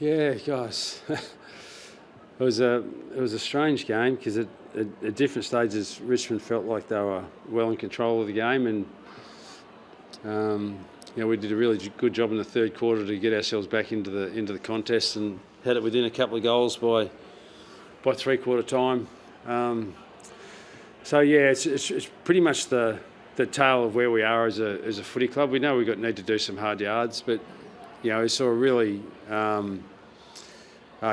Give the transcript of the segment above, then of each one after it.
Yeah, guys, it was a strange game because at different stages Richmond felt like they were well in control of the game, and we did a really good job in the third quarter to get ourselves back into the contest and had it within a couple of goals by 3/4 time. It's pretty much the tale of where we are as a footy club. We know we need to do some hard yards, but we saw a really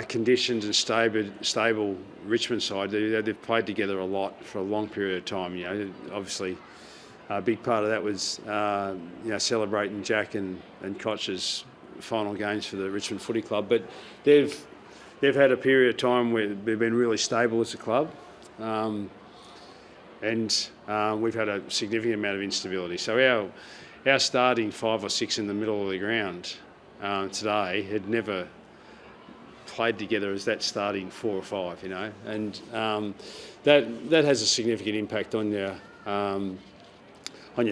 conditioned and stable Richmond side. They've played together a lot for a long period of time. Obviously, a big part of that was celebrating Jack and Koch's final games for the Richmond Footy Club. But they've had a period of time where they've been really stable as a club. And we've had a significant amount of instability. So our starting 5 or 6 in the middle of the ground today had never played together as that starting 4 or 5, and that has a significant impact on your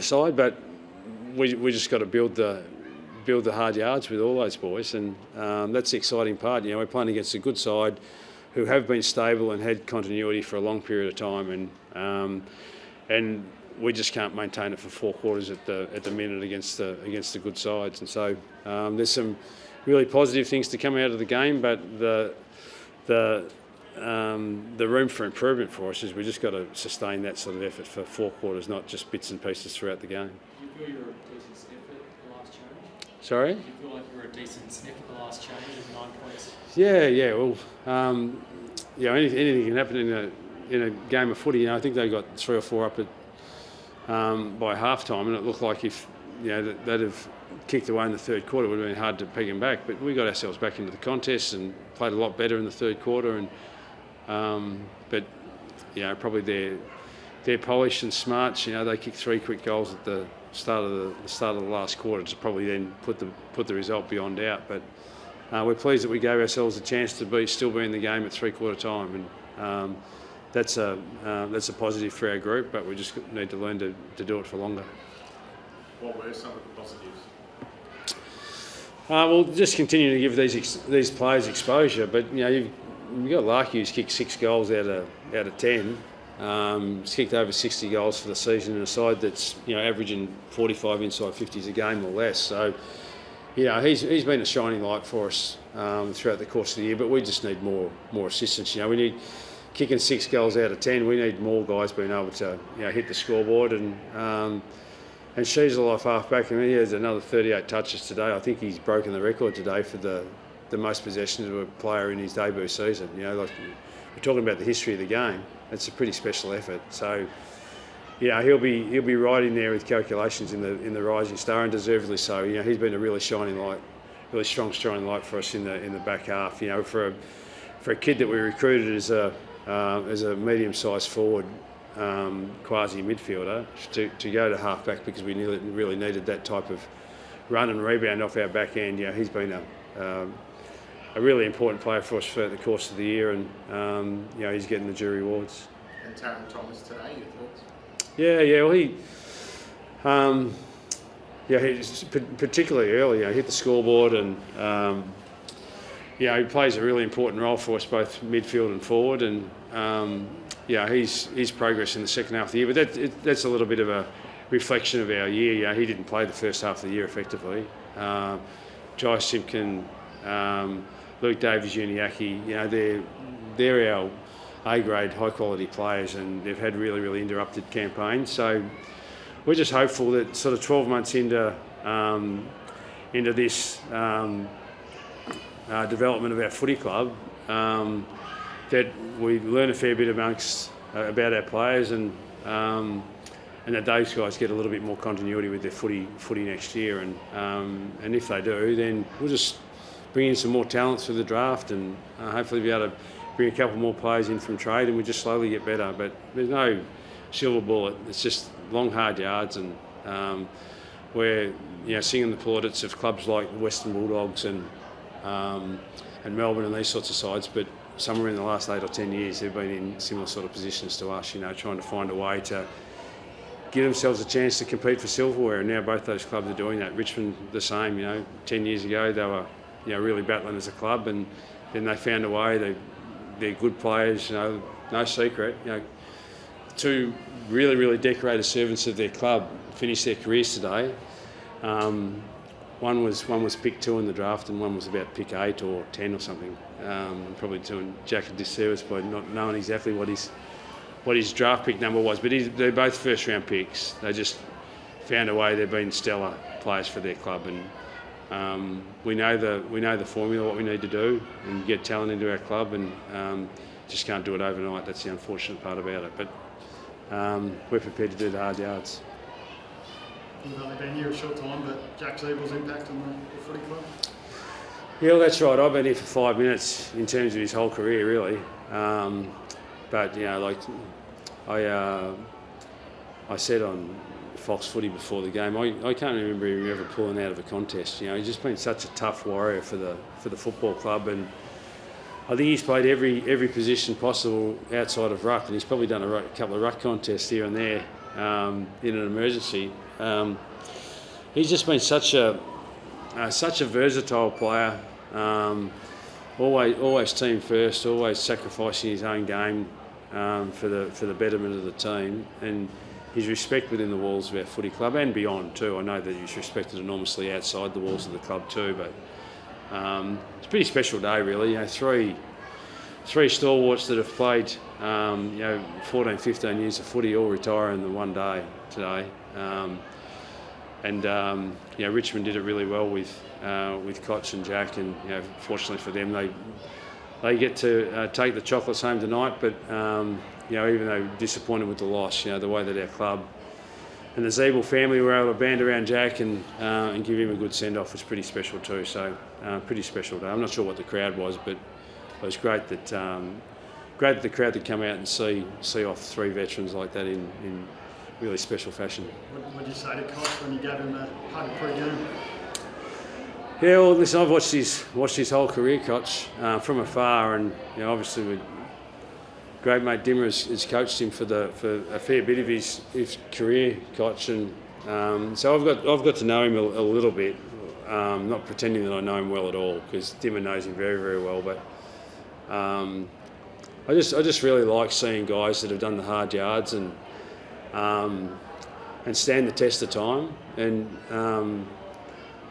side. But we just got to build the hard yards with all those boys, and that's the exciting part. We're playing against a good side who have been stable and had continuity for a long period of time, and we just can't maintain it for 4 quarters at the minute against the good sides. And so there's some really positive things to come out of the game, but the room for improvement for us is we just got to sustain that sort of effort for 4 quarters, not just bits and pieces throughout the game. Do you feel you're a decent sniff at the last change? Sorry? Do you feel like you're a decent sniff at the last change of 9 points? Yeah. Well, anything can happen in a game of footy. I think they got 3 or 4 up by half time, and it looked like if they'd have kicked away in the third quarter, it would have been hard to peg them back. But we got ourselves back into the contest and played a lot better in the third quarter. And probably they're polished and smart. They kicked 3 quick goals at the start of the last quarter to probably then put the result beyond doubt. But we're pleased that we gave ourselves a chance to still be in the game at 3/4 time, and that's a positive for our group. But we just need to learn to do it for longer. What were some of the positives? We'll just continue to give these players exposure. But you've got Larky, who's kicked 6 goals out of 10. He's kicked over 60 goals for the season in a side that's averaging 45 inside 50s a game or less. So he's been a shining light for us throughout the course of the year. But we just need more assistance. We need kicking 6 goals out of 10. We need more guys being able to hit the scoreboard. And she's a life halfback. He has another 38 touches today. I think he's broken the record today for the most possessions of a player in his debut season. Like we're talking about the history of the game. It's a pretty special effort. So, he'll be right in there with calculations in the rising star, and deservedly so. He's been a really shining light, really strong shining light for us in the back half. For a kid that we recruited as a medium-sized forward. Quasi midfielder to go to halfback because we really needed that type of run and rebound off our back end. He's been a really important player for us for the course of the year, and he's getting the due rewards. And Taron Thomas today, your thoughts? Well, he's particularly early. Hit the scoreboard, and he plays a really important role for us both midfield and forward, and. His progress in the second half of the year, but that's a little bit of a reflection of our year. He didn't play the first half of the year effectively. Jai Simpkin, Luke Davies-Uniacke, they're our A-grade, high-quality players, and they've had really, really interrupted campaigns. So we're just hopeful that sort of 12 months into this development of our footy club, that we learn a fair bit about our players, and that those guys get a little bit more continuity with their footy next year, and if they do, then we'll just bring in some more talent through the draft, and hopefully be able to bring a couple more players in from trade, and we just slowly get better. But there's no silver bullet. It's just long, hard yards, and we're singing the plaudits of clubs like the Western Bulldogs and Melbourne and these sorts of sides, but somewhere in the last 8 or 10 years, they've been in similar sort of positions to us, trying to find a way to give themselves a chance to compete for silverware. And now both those clubs are doing that. Richmond, the same, 10 years ago, they were really battling as a club, and then they found a way. They're good players, no secret. Two really decorated servants of their club finished their careers today. One was pick 2 in the draft, and one was about pick 8 or 10 or something. Probably doing Jack a disservice by not knowing exactly what his draft pick number was. But they're both first round picks. They just found a way. They've been stellar players for their club, and we know the formula, what we need to do, and get talent into our club, and just can't do it overnight. That's the unfortunate part about it. But we're prepared to do the hard yards. You've only been here a short time, but Jack Zeebel's impact on the footy club? Yeah, well, that's right. I've been here for 5 minutes in terms of his whole career, really. But I said on Fox Footy before the game, I can't remember him ever pulling out of a contest. He's just been such a tough warrior for the football club, and I think he's played every position possible outside of ruck, and he's probably done a couple of ruck contests here and there in an emergency. He's just been such a versatile player. Always team first, always sacrificing his own game for the betterment of the team, and his respect within the walls of our footy club and beyond too. I know that he's respected enormously outside the walls of the club too, but it's a pretty special day, really. Three stalwarts that have played 14, 15 years of footy all retire in the one day today. Richmond did it really well with Koch and Jack, and fortunately for them, they get to take the chocolates home tonight. But even though disappointed with the loss, the way that our club and the Zeebel family were able to band around Jack and give him a good send off was pretty special too. So pretty special day. I'm not sure what the crowd was, but it was great that the crowd could come out and see off 3 veterans like that in really special fashion. What did you say to Koch when you gave him a hug pre-game? Yeah, well, listen, I've watched his whole career, Koch, from afar, and obviously with great mate Dimmer has coached him for a fair bit of his career, Koch, and so I've got to know him a little bit. Not pretending that I know him well at all, because Dimmer knows him very well, but I just really like seeing guys that have done the hard yards and stand the test of time, and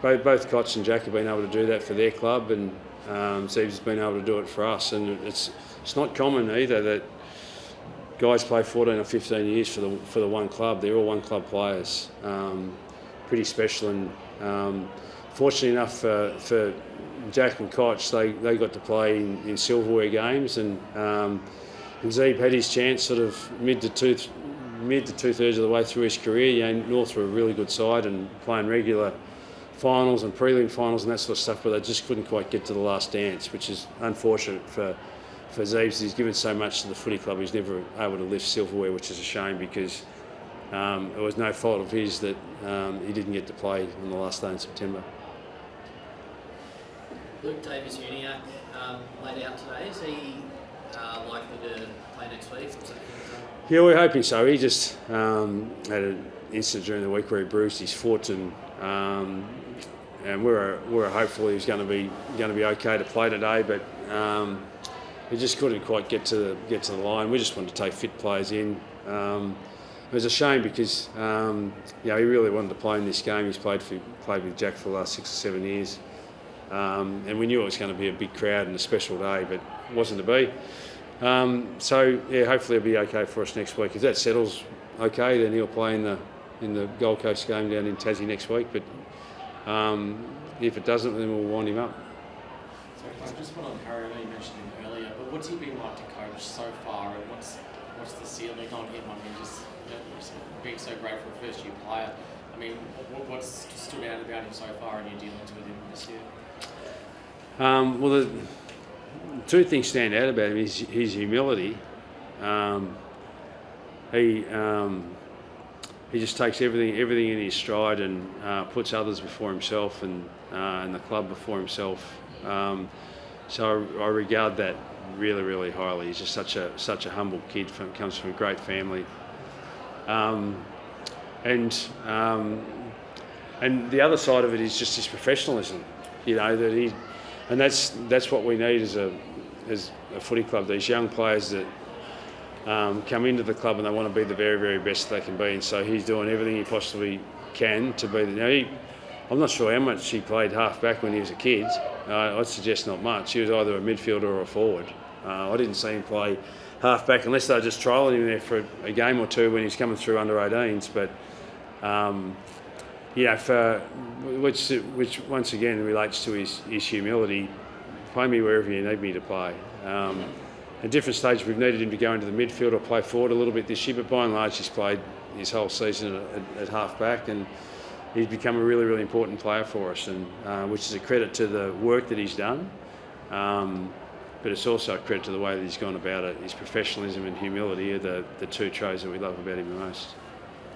both Koch and Jack have been able to do that for their club, and Zeeb's been able to do it for us, and it's not common either that guys play 14 or 15 years for the one club. They're all one club players. Pretty special, and fortunately enough for Jack and Koch, they got to play in silverware games, and Zeeb had his chance sort of mid to two-thirds of the way through his career. North were a really good side and playing regular finals and prelim finals and that sort of stuff, but they just couldn't quite get to the last dance, which is unfortunate for Zeeb. He's given so much to the footy club. He's never able to lift silverware, which is a shame, because it was no fault of his that he didn't get to play on the last day in September. Luke Davis-Uniacke laid out today. Is he likely to play next week? Yeah, we're hoping so. He just had an incident during the week where he bruised his foot, and we're hopeful he's going to be okay to play today, but he just couldn't quite get to the line. We just wanted to take fit players in. It was a shame because he really wanted to play in this game. He's played with Jack for the last 6 or 7 years, and we knew it was going to be a big crowd and a special day, but it wasn't to be. So hopefully it'll be okay for us next week. If that settles okay, then he'll play in the Gold Coast game down in Tassie next week. But if it doesn't, then we'll wind him up. So I just want to Harry, I know you mentioned him earlier, but what's he been like to coach so far, and what's the ceiling on him? I mean, just being so great for a first-year player. I mean, what's stood out about him so far in your dealings with him this year? Well, the two things stand out about him is his humility. He just takes everything in his stride and puts others before himself and the club before himself. So I regard that really highly. He's just such a humble kid. Comes from a great family. And the other side of it is just his professionalism. That and that's what we need as a footy club. These young players that come into the club and they want to be the very, very best they can be. And so he's doing everything he possibly can to be I'm not sure how much he played half back when he was a kid. I'd suggest not much. He was either a midfielder or a forward. I didn't see him play half back unless they were just trialling him there for a game or two when he's coming through under 18s. But which once again relates to his humility. Play me wherever you need me to play. At different stages, we've needed him to go into the midfield or play forward a little bit this year, but by and large, he's played his whole season at half back, and he's become a really, really important player for us, and which is a credit to the work that he's done, but it's also a credit to the way that he's gone about it. His professionalism and humility are the two traits that we love about him the most.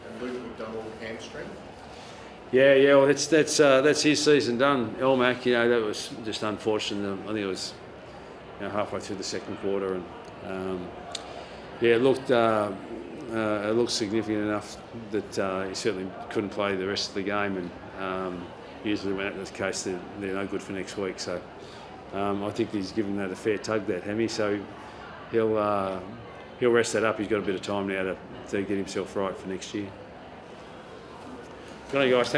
And Luke McDonald hamstring? Yeah. Well, that's his season done. Elmac, that was just unfortunate. I think it was halfway through the second quarter, and it looked significant enough that he certainly couldn't play the rest of the game. And usually when that's the case, they're no good for next week. So I think he's given that a fair tug, that Hemi. So he'll rest that up. He's got a bit of time now to get himself right for next year. Good on you guys.